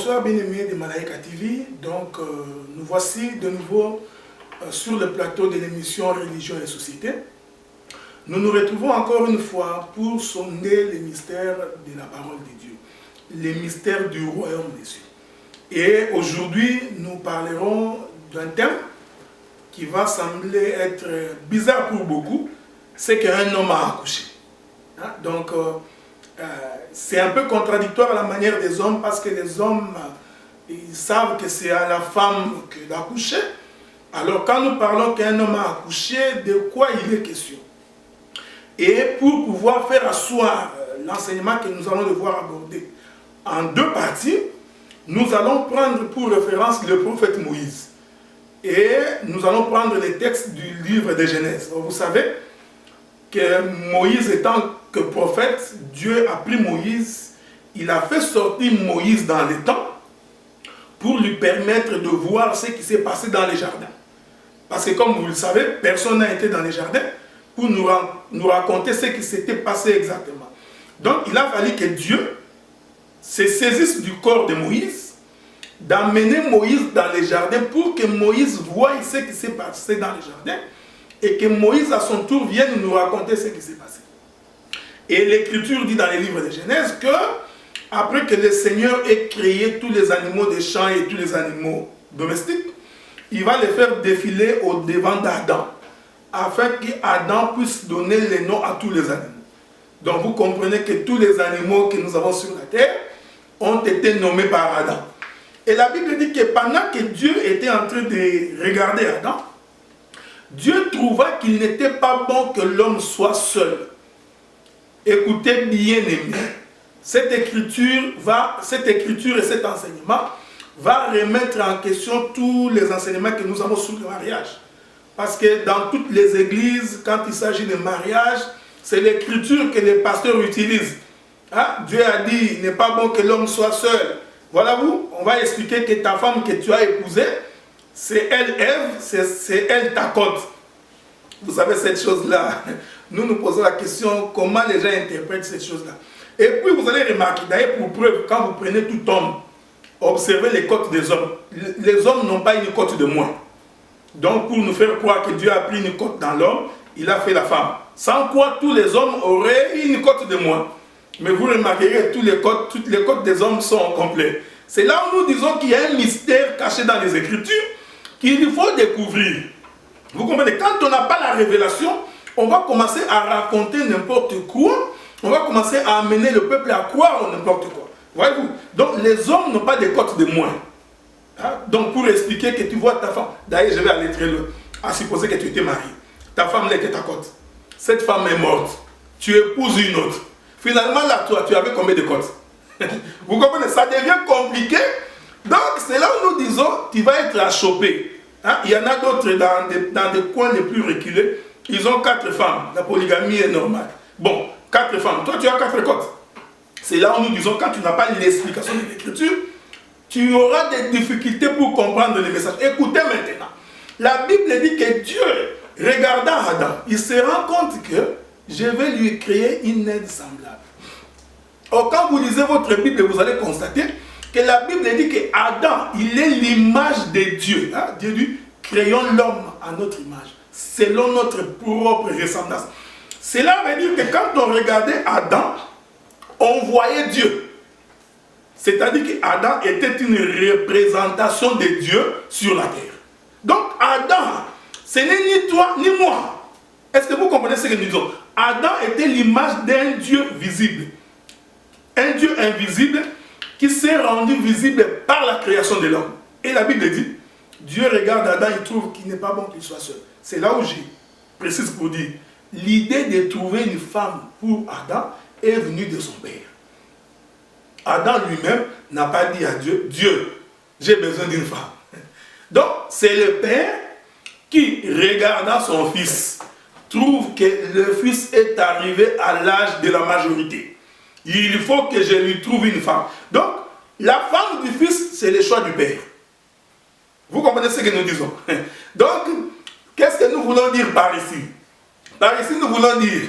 Bonsoir bien-aimés de Malaika TV. Donc nous voici de nouveau sur le plateau de l'émission Religion et Société. Nous nous retrouvons encore une fois pour sonder les mystères de la parole de Dieu, les mystères du royaume des cieux. Et aujourd'hui, nous parlerons d'un thème qui va sembler être bizarre pour beaucoup, c'est qu'un homme a accouché. Donc, c'est un peu contradictoire à la manière des hommes parce que les hommes, ils savent que c'est à la femme d'accoucher. Alors, quand nous parlons qu'un homme a accouché, de quoi il est question? Et pour pouvoir faire asseoir l'enseignement que nous allons devoir aborder en deux parties, nous allons prendre pour référence le prophète Moïse. Et nous allons prendre les textes du livre de Genèse. Vous savez que Moïse étant que prophète, Dieu a pris Moïse, il a fait sortir Moïse dans les temps pour lui permettre de voir ce qui s'est passé dans les jardins. Parce que comme vous le savez, personne n'a été dans les jardins pour nous raconter ce qui s'était passé exactement. Donc il a fallu que Dieu se saisisse du corps de Moïse, d'amener Moïse dans les jardins pour que Moïse voie ce qui s'est passé dans les jardins et que Moïse à son tour vienne nous raconter ce qui s'est passé. Et l'Écriture dit dans les livres de Genèse que après que le Seigneur ait créé tous les animaux des champs et tous les animaux domestiques, il va les faire défiler au devant d'Adam afin qu'Adam puisse donner les noms à tous les animaux. Donc vous comprenez que tous les animaux que nous avons sur la terre ont été nommés par Adam. Et la Bible dit que pendant que Dieu était en train de regarder Adam, Dieu trouva qu'il n'était pas bon que l'homme soit seul. Écoutez bien aimé, cette écriture et cet enseignement va remettre en question tous les enseignements que nous avons sur le mariage. Parce que dans toutes les églises, quand il s'agit de mariage, c'est l'écriture que les pasteurs utilisent. Dieu a dit, il n'est pas bon que l'homme soit seul. Voilà vous, on va expliquer que ta femme que tu as épousée, c'est elle Ève, c'est elle ta côte. Vous savez cette chose-là. Nous nous posons la question, comment les gens interprètent cette chose-là. Et puis vous allez remarquer, d'ailleurs pour preuve, quand vous prenez tout homme, observez les côtes des hommes. Les hommes n'ont pas une côte de moins. Donc pour nous faire croire que Dieu a pris une côte dans l'homme, il a fait la femme. Sans quoi tous les hommes auraient une côte de moins. Mais vous remarquerez toutes les côtes des hommes sont complètes. C'est là où nous disons qu'il y a un mystère caché dans les Écritures qu'il faut découvrir. Vous comprenez? Quand on n'a pas la révélation, on va commencer à raconter n'importe quoi. On va commencer à amener le peuple à croire en n'importe quoi. Voyez-vous? Donc les hommes n'ont pas de côtes de moins. Donc pour expliquer que tu vois ta femme, d'ailleurs je vais aller très loin, à supposer que tu étais marié. Ta femme là était ta côte. Cette femme est morte. Tu épouses une autre. Finalement là, toi, tu avais combien de côtes? Vous comprenez? Ça devient compliqué. Donc c'est là où nous disons, tu vas être à choper. Il y en a d'autres dans des coins les plus reculés. Ils ont 4 femmes. La polygamie est normale. Bon, 4 femmes. Toi, tu as 4 côtes. C'est là où nous disons, quand tu n'as pas l'explication de l'Écriture, tu auras des difficultés pour comprendre les messages. Écoutez maintenant. La Bible dit que Dieu, regardant Adam, il se rend compte que je vais lui créer une aide semblable. Or, quand vous lisez votre Bible, vous allez constater que la Bible dit que Adam, il est l'image de Dieu. Dieu dit, créons l'homme à notre image, selon notre propre ressemblance. Cela veut dire que quand on regardait Adam, on voyait Dieu. C'est-à-dire qu'Adam était une représentation de Dieu sur la terre. Donc Adam, ce n'est ni toi ni moi. Est-ce que vous comprenez ce que nous disons? Adam était l'image d'un Dieu visible. Un Dieu invisible qui s'est rendu visible par la création de l'homme. Et la Bible dit, Dieu regarde Adam, il trouve qu'il n'est pas bon qu'il soit seul. C'est là où j'ai précise pour dire, l'idée de trouver une femme pour Adam est venue de son père. Adam lui-même n'a pas dit à Dieu, Dieu, j'ai besoin d'une femme. Donc, c'est le père qui, regardant son fils, trouve que le fils est arrivé à l'âge de la majorité. Il faut que je lui trouve une femme. Donc, la femme du fils, c'est le choix du père. Vous comprenez ce que nous disons? Donc, qu'est-ce que nous voulons dire par ici? Par ici, nous voulons dire,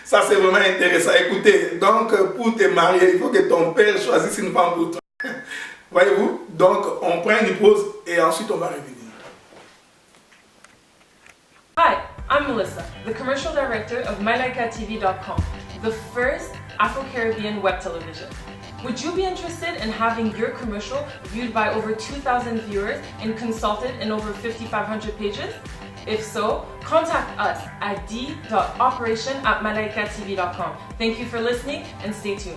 ça c'est vraiment intéressant. Écoutez, donc pour te marier, il faut que ton père choisisse une femme pour toi. Voyez-vous? Donc, on prend une pause et ensuite on va revenir. Hi, I'm Melissa, the commercial director of MyLikeATV.com, the first Afro-Caribbean web television. Would you be interested in having your commercial viewed by over 2,000 viewers and consulted in over 5,500 pages? If so, contact us at d.operation@mylikatv.com. Thank you for listening and stay tuned.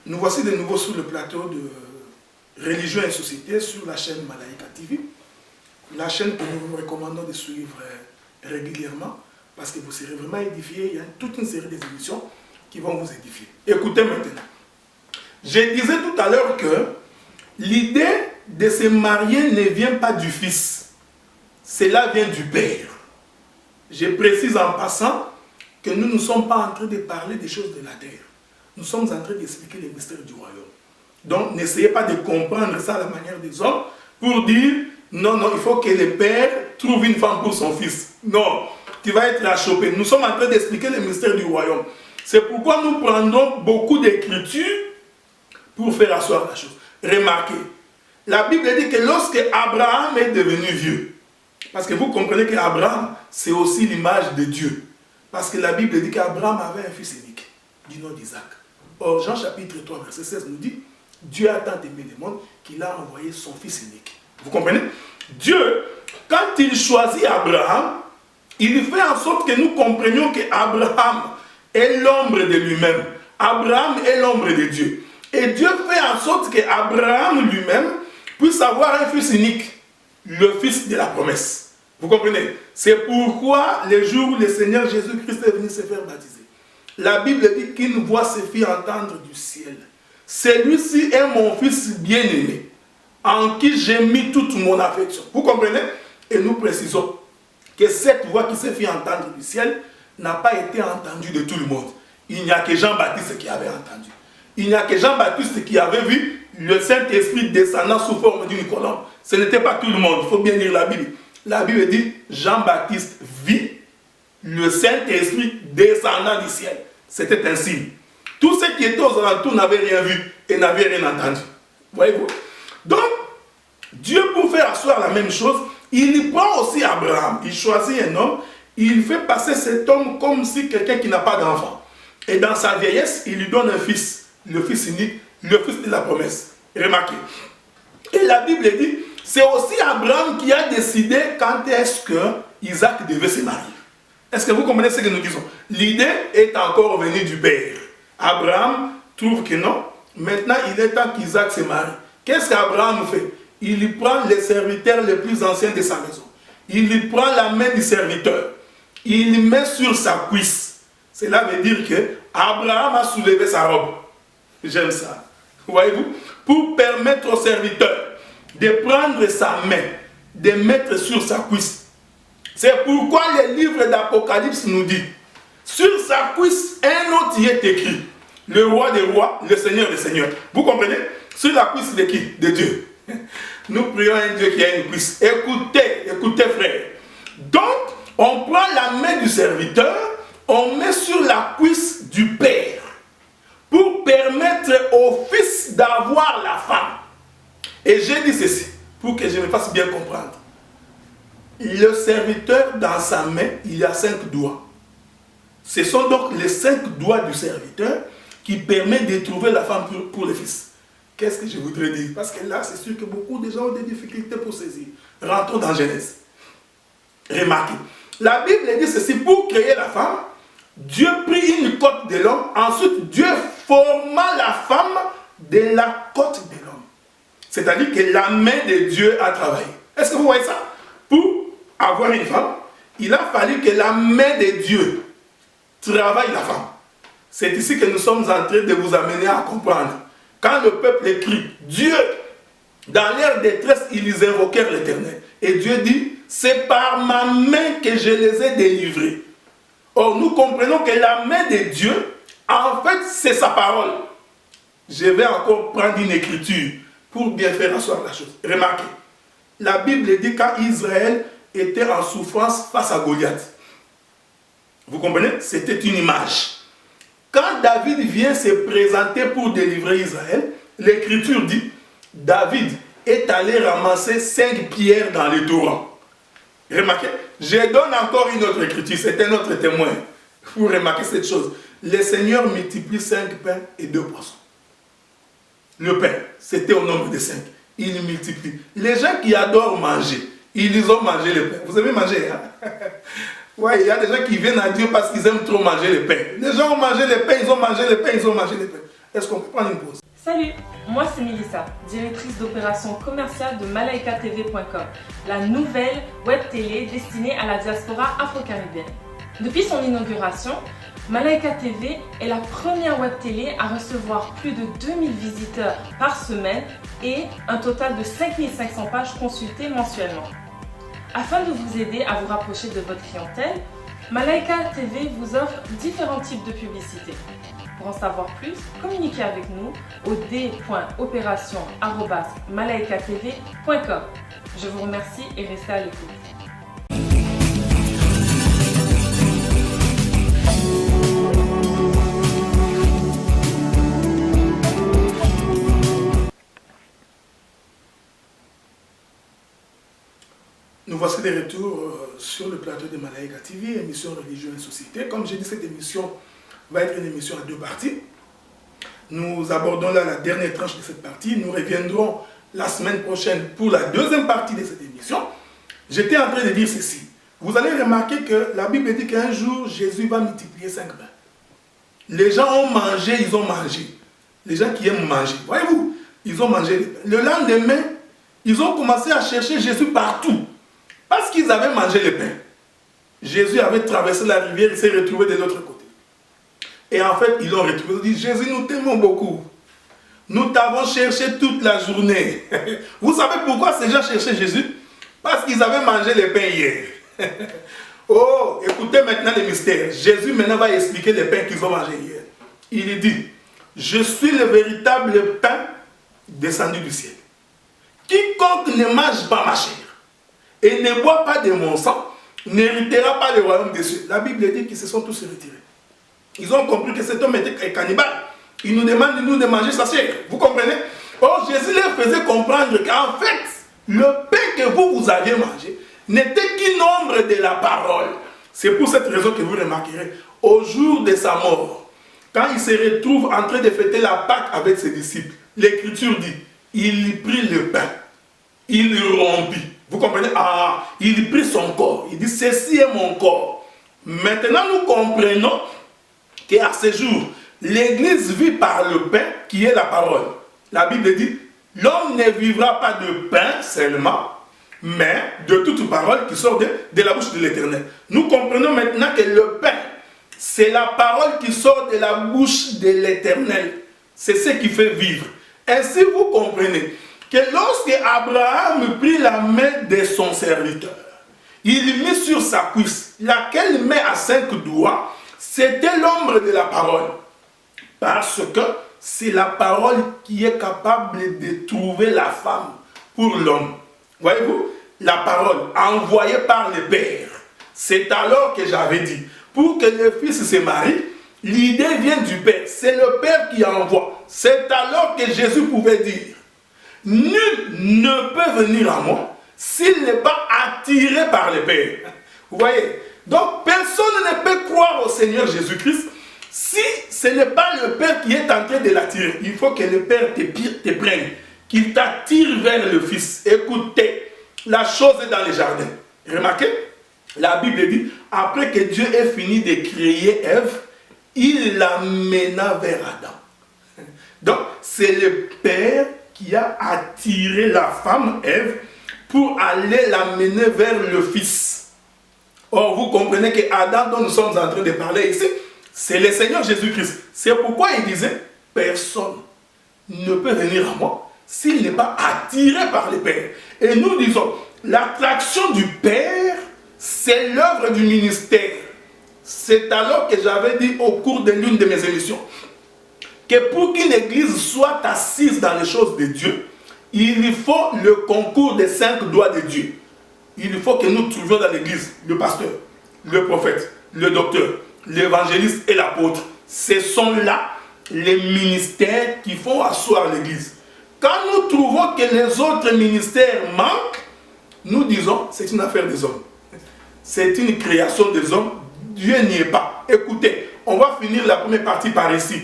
Nous voici de nouveau sur le plateau de Religion et Société sur la chaîne Malaika TV. La chaîne que nous vous recommandons de suivre régulièrement parce que vous serez vraiment édifiés. Il y a toute une série d'émissions qui vont vous édifier. Écoutez maintenant. Je disais tout à l'heure que l'idée de se marier ne vient pas du fils. Cela vient du père. Je précise en passant que nous ne sommes pas en train de parler des choses de la terre. Nous sommes en train d'expliquer les mystères du royaume. Donc n'essayez pas de comprendre ça à la manière des hommes pour dire non, non, il faut que le père trouve une femme pour son fils. Non, tu vas être achoppé. Nous sommes en train d'expliquer les mystères du royaume. C'est pourquoi nous prendrons beaucoup d'écritures pour faire asseoir la chose. Remarquez, la Bible dit que lorsque Abraham est devenu vieux, parce que vous comprenez qu'Abraham, c'est aussi l'image de Dieu. Parce que la Bible dit qu'Abraham avait un fils unique, du nom d'Isaac. Or, Jean chapitre 3, verset 16 nous dit, Dieu a tant aimé le monde qu'il a envoyé son fils unique. Vous comprenez? Dieu, quand il choisit Abraham, il fait en sorte que nous comprenions qu'Abraham est l'ombre de lui-même. Abraham est l'ombre de Dieu. Et Dieu fait en sorte qu'Abraham lui-même puisse avoir un fils unique, le fils de la promesse. Vous comprenez? C'est pourquoi le jour où le Seigneur Jésus-Christ est venu se faire baptiser, la Bible dit qu'une voix se fit entendre du ciel. Celui-ci est mon fils bien-aimé, en qui j'ai mis toute mon affection. Vous comprenez? Et nous précisons que cette voix qui s'est fait entendre du ciel n'a pas été entendue de tout le monde. Il n'y a que Jean-Baptiste qui avait entendu. Il n'y a que Jean-Baptiste qui avait vu le Saint-Esprit descendant sous forme d'une colombe. Ce n'était pas tout le monde, il faut bien lire la Bible. La Bible dit, Jean-Baptiste vit le Saint-Esprit descendant du ciel. C'était un signe. Tous ceux qui étaient aux alentours n'avaient rien vu et n'avaient rien entendu. Voyez-vous? Donc, Dieu, pour faire asseoir la même chose, il prend aussi Abraham. Il choisit un homme, il fait passer cet homme comme si quelqu'un qui n'a pas d'enfant. Et dans sa vieillesse, il lui donne un fils, le fils unique, le fils de la promesse. Remarquez. Et la Bible dit, c'est aussi Abraham qui a décidé quand est-ce que Isaac devait se marier. Est-ce que vous comprenez ce que nous disons? L'idée est encore venue du père. Abraham trouve que non. Maintenant, il est temps qu'Isaac se marie. Qu'est-ce qu'Abraham fait? Il lui prend le serviteur le plus ancien de sa maison. Il lui prend la main du serviteur. Il lui met sur sa cuisse. Cela veut dire que Abraham a soulevé sa robe. J'aime ça. Voyez-vous? Pour permettre au serviteur de prendre sa main, de mettre sur sa cuisse. C'est pourquoi le livre d'Apocalypse nous dit, sur sa cuisse, un autre y est écrit. Le roi des rois, le seigneur des seigneurs. Vous comprenez? Sur la cuisse de qui? De Dieu. Nous prions un Dieu qui a une cuisse. Écoutez, écoutez frère. Donc, on prend la main du serviteur, on met sur la cuisse du père pour permettre au fils d'avoir la femme. Et j'ai dit ceci, pour que je me fasse bien comprendre. Le serviteur, dans sa main, il y a 5 doigts. Ce sont donc les 5 doigts du serviteur qui permettent de trouver la femme pour le fils. Qu'est-ce que je voudrais dire? Parce que là, c'est sûr que beaucoup de gens ont des difficultés pour saisir. Rentrons dans Genèse. Remarquez. La Bible dit ceci, pour créer la femme, Dieu prit une côte de l'homme, ensuite Dieu forma la femme de la côte de l'homme. C'est-à-dire que la main de Dieu a travaillé. Est-ce que vous voyez ça? Pour avoir une femme, il a fallu que la main de Dieu travaille la femme. C'est ici que nous sommes en train de vous amener à comprendre. Quand le peuple écrit Dieu, dans leur détresse, ils invoquèrent l'Éternel. Et Dieu dit, c'est par ma main que je les ai délivrés. Or, nous comprenons que la main de Dieu, en fait, c'est sa parole. Je vais encore prendre une écriture pour bien faire asseoir la chose. Remarquez, la Bible dit quand Israël était en souffrance face à Goliath. Vous comprenez? C'était une image. Quand David vient se présenter pour délivrer Israël, l'Écriture dit, David est allé ramasser 5 pierres dans les torrents. Remarquez, je donne encore une autre écriture, c'est un autre témoin. Vous remarquez cette chose. Le Seigneur multiplie 5 pains et 2 poissons. Le pain, c'était au nombre de 5. Il multiplie. Les gens qui adorent manger, ils ont mangé le pain. Vous avez mangé, hein? Ouais, il y a des gens qui viennent à Dieu parce qu'ils aiment trop manger le pain. Les gens ont mangé le pain, ils ont mangé le pain, ils ont mangé le pain. Est-ce qu'on peut prendre une pause? Salut, moi c'est Melissa, directrice d'opération commerciale de malaikatv.com, la nouvelle web télé destinée à la diaspora afro-caribéenne. Depuis son inauguration, Malaika TV est la première web télé à recevoir plus de 2000 visiteurs par semaine et un total de 5500 pages consultées mensuellement. Afin de vous aider à vous rapprocher de votre clientèle, Malaika TV vous offre différents types de publicités. Pour en savoir plus, communiquez avec nous au d.opération@malaikatv.com. Je vous remercie et restez à l'écoute. Nous voici de retour sur le plateau de Malaika TV, émission Religion et Société. Comme j'ai dit, cette émission va être une émission à 2 parties. Nous abordons là la dernière tranche de cette partie. Nous reviendrons la semaine prochaine pour la deuxième partie de cette émission. J'étais en train de dire ceci. Vous allez remarquer que la Bible dit qu'un jour, Jésus va multiplier 5 pains. Les gens ont mangé, ils ont mangé. Les gens qui aiment manger, voyez-vous, ils ont mangé les pains. Le lendemain, ils ont commencé à chercher Jésus partout. Parce qu'ils avaient mangé le pain. Jésus avait traversé la rivière, il s'est retrouvé de l'autre côté. Et en fait, ils l'ont retrouvé. Ils ont dit, Jésus, nous t'aimons beaucoup. Nous t'avons cherché toute la journée. Vous savez pourquoi ces gens cherchaient Jésus? Parce qu'ils avaient mangé le pain hier. Oh, écoutez maintenant le mystère. Jésus maintenant va expliquer le pain qu'ils ont mangé hier. Il dit, je suis le véritable pain descendu du ciel. Quiconque ne mange pas ma chair et ne boit pas de mon sang, n'héritera pas le royaume des cieux. La Bible dit qu'ils se sont tous retirés. Ils ont compris que cet homme était cannibale. Il nous demande nous de manger sa chair. Vous comprenez? Or, Jésus leur faisait comprendre qu'en fait, le pain que vous aviez mangé n'était qu'une ombre de la parole. C'est pour cette raison que vous remarquerez, au jour de sa mort, quand il se retrouve en train de fêter la Pâque avec ses disciples, l'Écriture dit, il prit le pain, il le rompit. Vous comprenez? Ah, il prit son corps. Il dit, ceci est mon corps. Maintenant, nous comprenons qu'à ce jour, l'Église vit par le pain qui est la parole. La Bible dit, l'homme ne vivra pas de pain seulement, mais de toute parole qui sort de la bouche de l'Éternel. Nous comprenons maintenant que le pain, c'est la parole qui sort de la bouche de l'Éternel. C'est ce qui fait vivre. Ainsi, vous comprenez que lorsque Abraham prit la main de son serviteur, il mit sur sa cuisse, laquelle main à 5 doigts, c'était l'ombre de la parole. Parce que c'est la parole qui est capable de trouver la femme pour l'homme. Voyez-vous, la parole envoyée par le Père. C'est alors que j'avais dit, pour que le Fils se marie, l'idée vient du Père. C'est le Père qui envoie. C'est alors que Jésus pouvait dire, nul ne peut venir à moi s'il n'est pas attiré par le Père. Vous voyez? Donc personne ne peut croire au Seigneur Jésus-Christ si ce n'est pas le Père qui est en train de l'attirer. Il faut que le Père te prenne, qu'il t'attire vers le Fils. Écoutez, la chose est dans les jardins. Remarquez, la Bible dit, après que Dieu ait fini de créer Ève, il l'amena vers Adam. Donc c'est le Père qui a attiré la femme Ève pour aller l'amener vers le Fils. Or, vous comprenez que Adam dont nous sommes en train de parler ici, c'est le Seigneur Jésus-Christ. C'est pourquoi il disait, personne ne peut venir à moi s'il n'est pas attiré par le Père. Et nous disons, l'attraction du Père, c'est l'œuvre du ministère. C'est alors que j'avais dit au cours de l'une de mes émissions, que pour qu'une église soit assise dans les choses de Dieu, il faut le concours des 5 doigts de Dieu. Il faut que nous trouvions dans l'église le pasteur, le prophète, le docteur, l'évangéliste et l'apôtre. Ce sont là les ministères qui font asseoir l'Église. Quand nous trouvons que les autres ministères manquent, nous disons c'est une affaire des hommes. C'est une création des hommes. Dieu n'y est pas. Écoutez, on va finir la première partie par ici.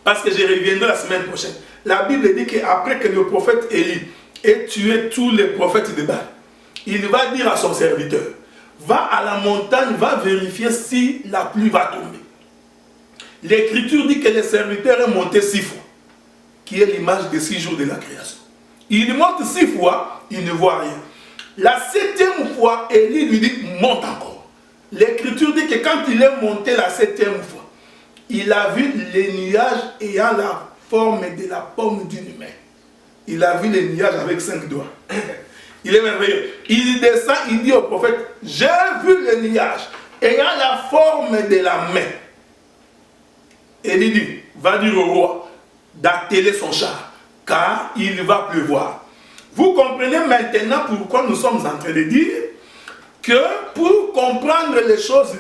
Parce que je reviendrai la semaine prochaine. La Bible dit qu'après que le prophète Élie ait tué tous les prophètes de Baal, il va dire à son serviteur, va à la montagne, va vérifier si la pluie va tomber. L'Écriture dit que le serviteur est monté 6 fois, qui est l'image des 6 jours de la création. Il monte 6 fois, il ne voit rien. La 7e fois, Élie lui dit, monte encore. L'Écriture dit que quand il est monté la 7e fois, il a vu les nuages ayant la forme de la paume d'une main. Il a vu les nuages avec 5 doigts. Il est merveilleux. Il descend, il dit au prophète, j'ai vu les nuages ayant la forme de la main. Et il dit, va dire au roi d'atteler son char, car il va pleuvoir. Vous comprenez maintenant pourquoi nous sommes en train de dire que pour comprendre les choses